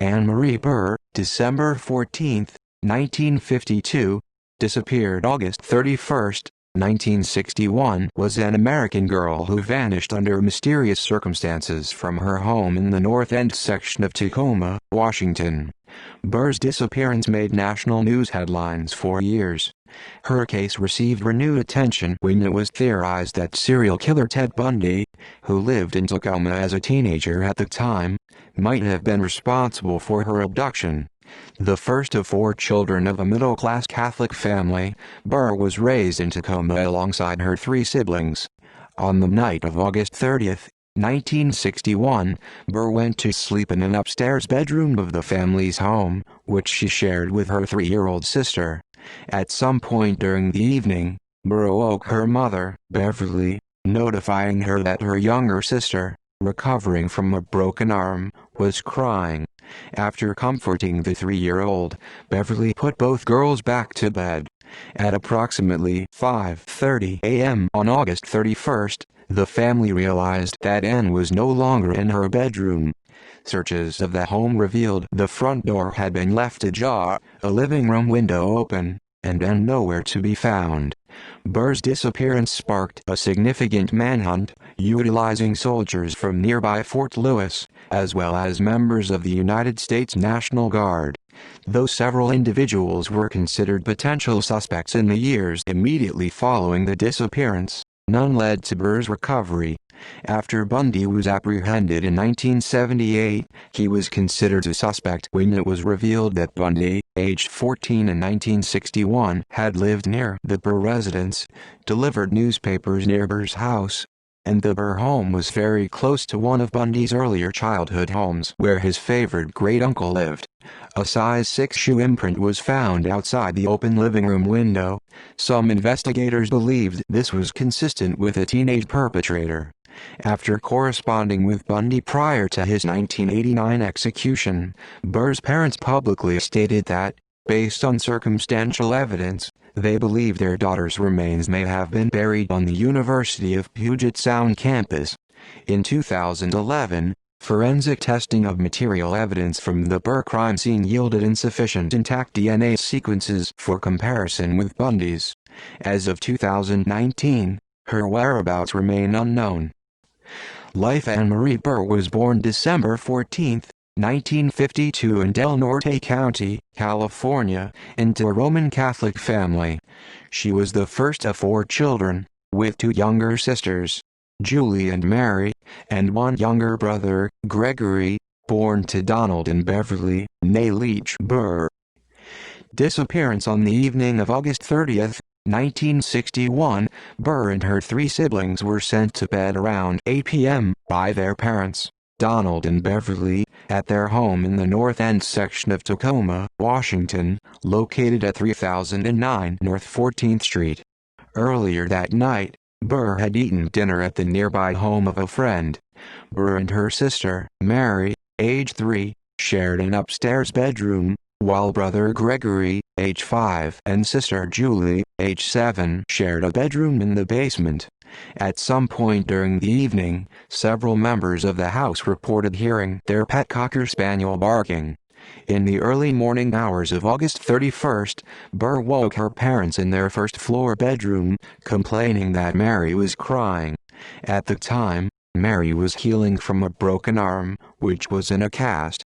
Anne Marie Burr, December 14, 1952, disappeared August 31, 1961, was an American girl who vanished under mysterious circumstances from her home in the North End section of Tacoma, Washington. Burr's disappearance made national news headlines for years. Her case received renewed attention when it was theorized that serial killer Ted Bundy, who lived in Tacoma as a teenager at the time, might have been responsible for her abduction. The first of 4 children of a middle-class Catholic family, Burr was raised in Tacoma alongside her 3 siblings. On the night of August 30, 1961, Burr went to sleep in an upstairs bedroom of the family's home, which she shared with her 3-year-old sister. At some point during the evening, Burr awoke her mother, Beverly, notifying her that her younger sister, recovering from a broken arm, was crying. After comforting the 3-year-old, Beverly put both girls back to bed. At approximately 5:30 a.m. on August 31, the family realized that Anne was no longer in her bedroom. Searches of the home revealed the front door had been left ajar, a living room window open, and Anne nowhere to be found. Burr's disappearance sparked a significant manhunt, utilizing soldiers from nearby Fort Lewis, as well as members of the United States National Guard. Though several individuals were considered potential suspects in the years immediately following the disappearance, none led to Burr's recovery. After Bundy was apprehended in 1978, he was considered a suspect when it was revealed that Bundy, aged 14 in 1961, had lived near the Burr residence, delivered newspapers near Burr's house, and the Burr home was very close to one of Bundy's earlier childhood homes where his favorite great-uncle lived. A size 6 shoe imprint was found outside the open living room window. Some investigators believed this was consistent with a teenage perpetrator. After corresponding with Bundy prior to his 1989 execution, Burr's parents publicly stated that, based on circumstantial evidence, they believe their daughter's remains may have been buried on the University of Puget Sound campus. In 2011, forensic testing of material evidence from the Burr crime scene yielded insufficient intact DNA sequences for comparison with Bundy's. As of 2019, her whereabouts remain unknown. Life Anne Marie Burr was born December 14, 1952 in Del Norte County, California, into a Roman Catholic family. She was the first of 4 children, with 2 younger sisters, Julie and Mary, and 1 younger brother, Gregory, born to Donald and Beverly (née Leach) Burr. Disappearance on the evening of August 30, 1961, Burr and her 3 siblings were sent to bed around 8 p.m. by their parents, Donald and Beverly, at their home in the North End section of Tacoma, Washington, located at 3009 North 14th Street. Earlier that night, Burr had eaten dinner at the nearby home of a friend. Burr and her sister, Mary, age 3, shared an upstairs bedroom, while brother Gregory, age 5, and sister Julie, age 7, shared a bedroom in the basement. At some point during the evening, several members of the house reported hearing their pet Cocker Spaniel barking. In the early morning hours of August 31, Burr woke her parents in their first-floor bedroom, complaining that Mary was crying. At the time, Mary was healing from a broken arm, which was in a cast.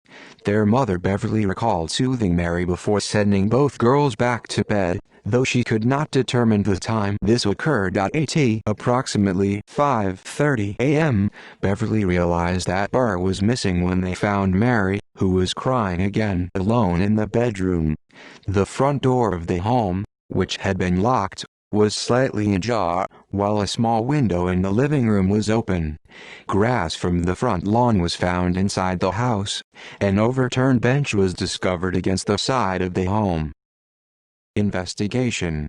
Their mother Beverly recalled soothing Mary before sending both girls back to bed, though she could not determine the time this occurred. At approximately 5:30 a.m., Beverly realized that Burr was missing when they found Mary, who was crying again, alone in the bedroom. The front door of the home, which had been locked, was slightly ajar, while a small window in the living room was open. Grass from the front lawn was found inside the house. An overturned bench was discovered against the side of the home. Investigation.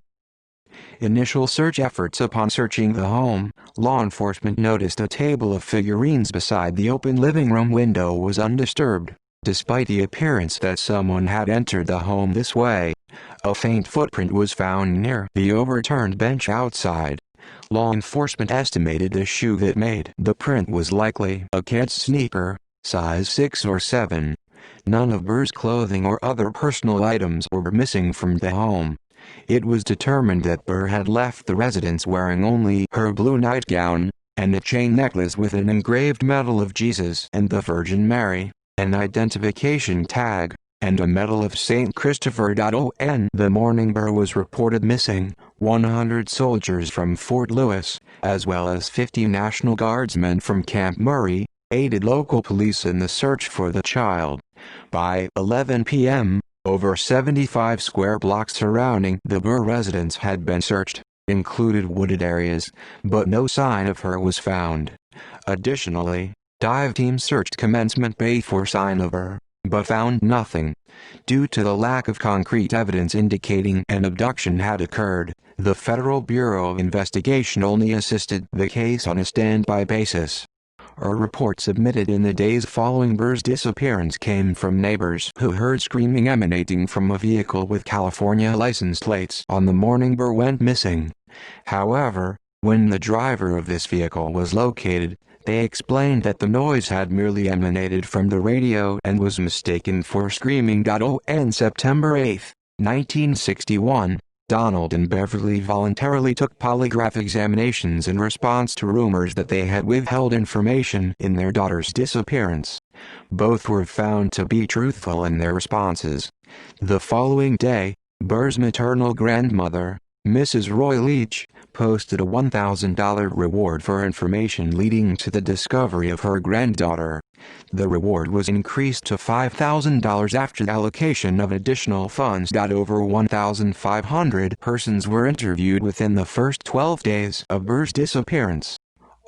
Initial search efforts. Upon searching the home, law enforcement noticed a table of figurines beside the open living room window was undisturbed, despite the appearance that someone had entered the home this way. A faint footprint was found near the overturned bench outside. Law enforcement estimated the shoe that made the print was likely a kid's sneaker, size 6 or 7. None of Burr's clothing or other personal items were missing from the home. It was determined that Burr had left the residence wearing only her blue nightgown, and a chain necklace with an engraved medal of Jesus and the Virgin Mary, an identification tag, and a medal of St. Christopher. On the morning Burr was reported missing, 100 soldiers from Fort Lewis, as well as 50 National Guardsmen from Camp Murray, aided local police in the search for the child. By 11 p.m., over 75 square blocks surrounding the Burr residence had been searched, included wooded areas, but no sign of her was found. Additionally, dive teams searched Commencement Bay for sign of her, but found nothing. Due to the lack of concrete evidence indicating an abduction had occurred, the Federal Bureau of Investigation only assisted the case on a standby basis. A report submitted in the days following Burr's disappearance came from neighbors who heard screaming emanating from a vehicle with California license plates on the morning Burr went missing. However, when the driver of this vehicle was located, they explained that the noise had merely emanated from the radio and was mistaken for screaming. On September 8, 1961, Donald and Beverly voluntarily took polygraph examinations in response to rumors that they had withheld information in their daughter's disappearance. Both were found to be truthful in their responses. The following day, Burr's maternal grandmother, Mrs. Roy Leach, posted a $1,000 reward for information leading to the discovery of her granddaughter. The reward was increased to $5,000 after the allocation of additional funds. Over 1,500 persons were interviewed within the first 12 days of Burr's disappearance.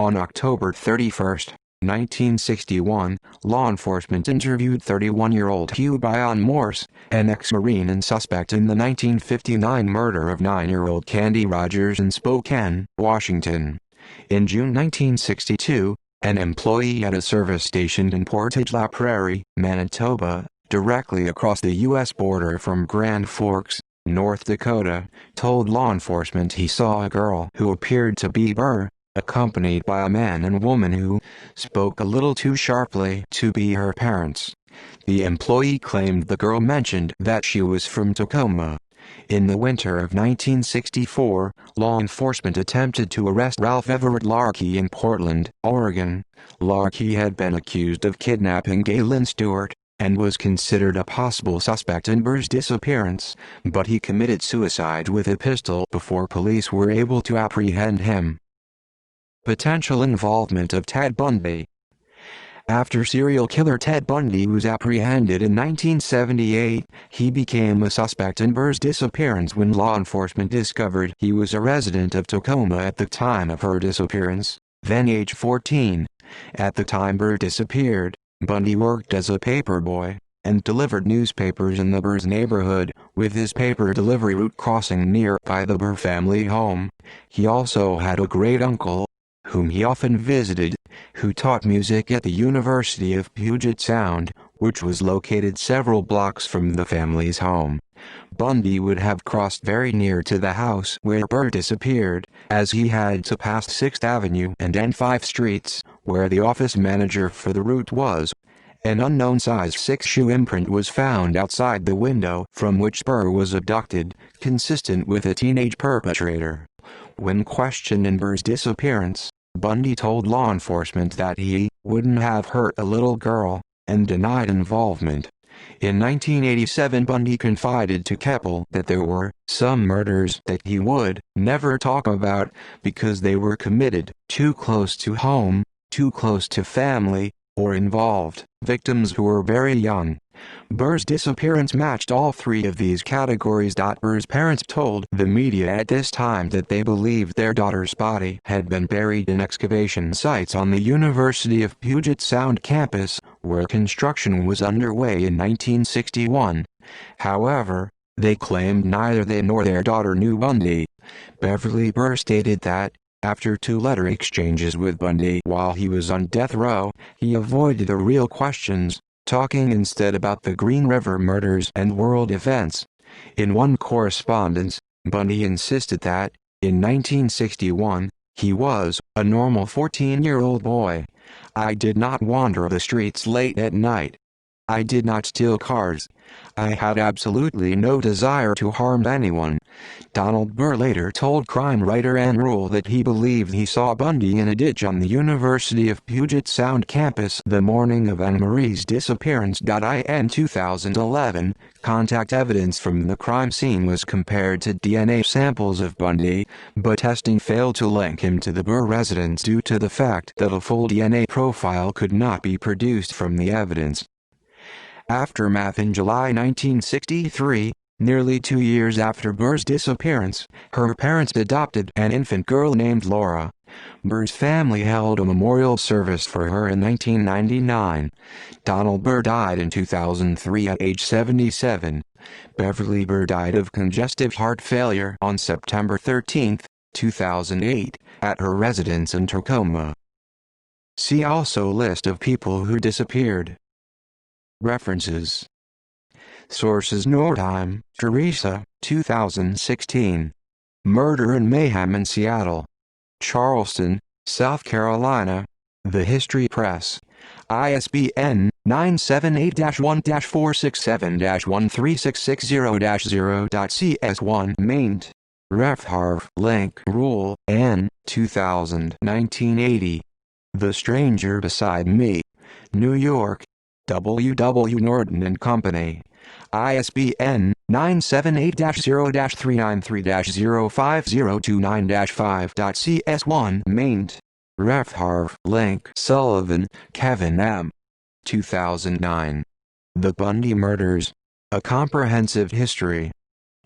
On October 31, 1961, law enforcement interviewed 31-year-old Hugh Bion Morse, an ex-Marine and suspect in the 1959 murder of 9-year-old Candy Rogers in Spokane, Washington. In June 1962, an employee at a service station in Portage La Prairie, Manitoba, directly across the U.S. border from Grand Forks, North Dakota, told law enforcement he saw a girl who appeared to be Burr, accompanied by a man and woman who spoke a little too sharply to be her parents. The employee claimed the girl mentioned that she was from Tacoma. In the winter of 1964, law enforcement attempted to arrest Ralph Everett Larkey in Portland, Oregon. Larkey had been accused of kidnapping Galen Stewart, and was considered a possible suspect in Burr's disappearance, but he committed suicide with a pistol before police were able to apprehend him. Potential involvement of Ted Bundy. After serial killer Ted Bundy was apprehended in 1978, he became a suspect in Burr's disappearance when law enforcement discovered he was a resident of Tacoma at the time of her disappearance, then age 14. At the time Burr disappeared, Bundy worked as a paperboy and delivered newspapers in the Burr's neighborhood, with his paper delivery route crossing nearby the Burr family home. He also had a great-uncle, whom he often visited, who taught music at the University of Puget Sound, which was located several blocks from the family's home. Bundy would have crossed very near to the house where Burr disappeared, as he had to pass 6th Avenue and N5 streets, where the office manager for the route was. An unknown size 6 shoe imprint was found outside the window from which Burr was abducted, consistent with a teenage perpetrator. When questioned in Burr's disappearance, Bundy told law enforcement that he wouldn't have hurt a little girl, and denied involvement. In 1987, Bundy confided to Keppel that there were some murders that he would never talk about because they were committed too close to home, too close to family, or involved victims who were very young. Burr's disappearance matched all 3 of these categories. Burr's parents told the media at this time that they believed their daughter's body had been buried in excavation sites on the University of Puget Sound campus, where construction was underway in 1961. However, they claimed neither they nor their daughter knew Bundy. Beverly Burr stated that, after 2 letter exchanges with Bundy while he was on death row, he avoided the real questions, talking instead about the Green River murders and world events. In one correspondence, Bundy insisted that, in 1961, he was a normal 14-year-old boy. "I did not wander the streets late at night. I did not steal cars. I had absolutely no desire to harm anyone. Donald Burr later told crime writer Ann Rule that he believed he saw Bundy in a ditch on the University of Puget Sound campus the morning of Anne Marie's disappearance. In 2011, contact evidence from the crime scene was compared to DNA samples of Bundy, but testing failed to link him to the Burr residence due to the fact that a full DNA profile could not be produced from the evidence. Aftermath. In July 1963, nearly 2 years after Burr's disappearance, her parents adopted an infant girl named Laura. Burr's family held a memorial service for her in 1999. Donald Burr died in 2003 at age 77. Beverly Burr died of congestive heart failure on September 13, 2008, at her residence in Tacoma. See also List of people who disappeared. References. Sources: Nordheim, Teresa, 2016. Murder and Mayhem in Seattle. Charleston, South Carolina. The History Press. ISBN 978-147-13660-0.CS1 maint. Ref Harv. Link. Rule, Ann, 2000. 1980. The Stranger Beside Me. New York. W. W. Norton and Company. ISBN 978-0-393-05029-5.CS1 maint. Ref Harv. Link. Sullivan, Kevin M. 2009. The Bundy Murders. A Comprehensive History.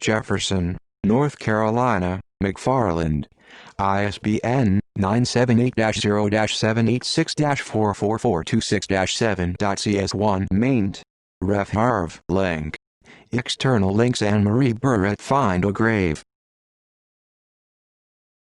Jefferson, North Carolina, McFarland. ISBN 978-0-786-44426-7.CS1 maint. Ref Harv. Link. External links: Anne Marie Burr at Find a Grave.